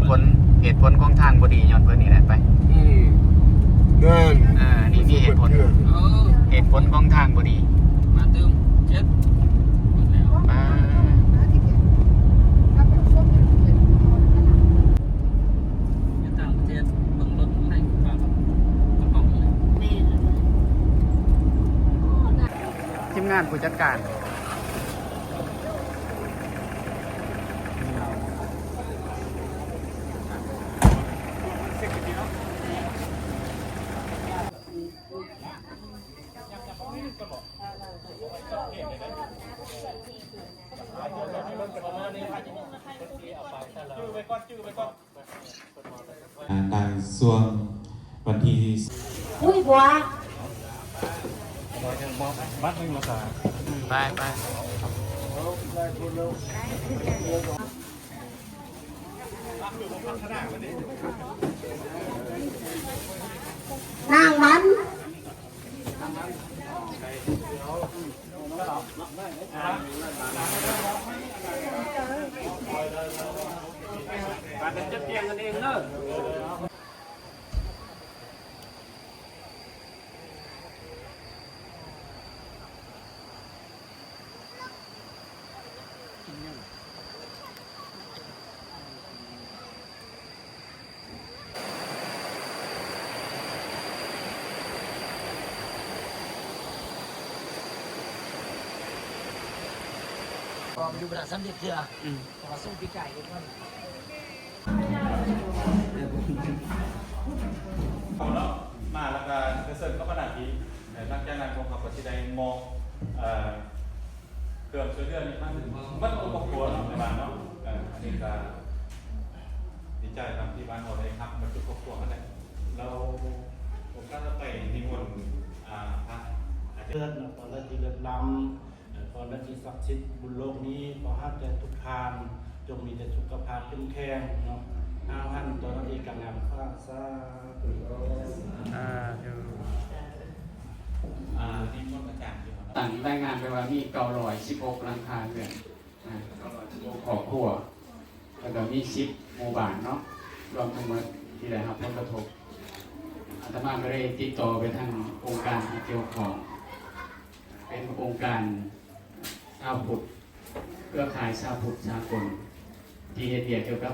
ตุผลของทางบดีย้อนเพื่อนนี่แหละไปนั่นนี่มีเหตุผลของทางบดีมาเติมเจ็ดหมดแล้วในต่างประเทศเบิ่งรถให้ฝากกระป๋องเลยทีมงานผู้จัดการการส่วนวันที่อุ้ยบัวบัตรหนึ่งราคาไปนางวันการเป็นเจ็บเพียงกันเองเนอะอยู่ประสำเร็จเถอะขอสู้ปีไก่ด้วยกันแล้วมาแล้วก็เสริมก็ขนาดนี้นักจ้างงานของเขาก็จะได้มองเครื่องช่วยเหลือนี่มากถึงวัดอุปกรณ์ในบ้านเนาะอันนี้ก็ดีใจครับที่บ้านเราได้ครับมันคือครอบครัวกันเลยเราผมก็จะไปนิมนต์พระอาจารย์ เลือดตอนแรกที่เลือดล้ำตอนแรกที่ศักดิ์สิทธิ์บุญโลกนี้ขอให้แต่ทุกทานจงมีแต่สุขภาพเข้มแข็งเนาะท่านตอนนั้นเองการงานฟ้าซาตุโนิมนต์อาจารย์ที่มา ตั้งรายงานไปว่ามี916หลังคาเรือนครอบครัวแล้วก็มี10หมู่บ้านเนาะรวมทั้งหมดที่ได้รับผลกระทบอาตมาก็ได้ติดต่อไปทางองค์การที่เกี่ยวข้องเป็นองค์การชาวพุทธเครือข่ายชาวพุทธสากลที่เฮ็ดเกี่ยวกับ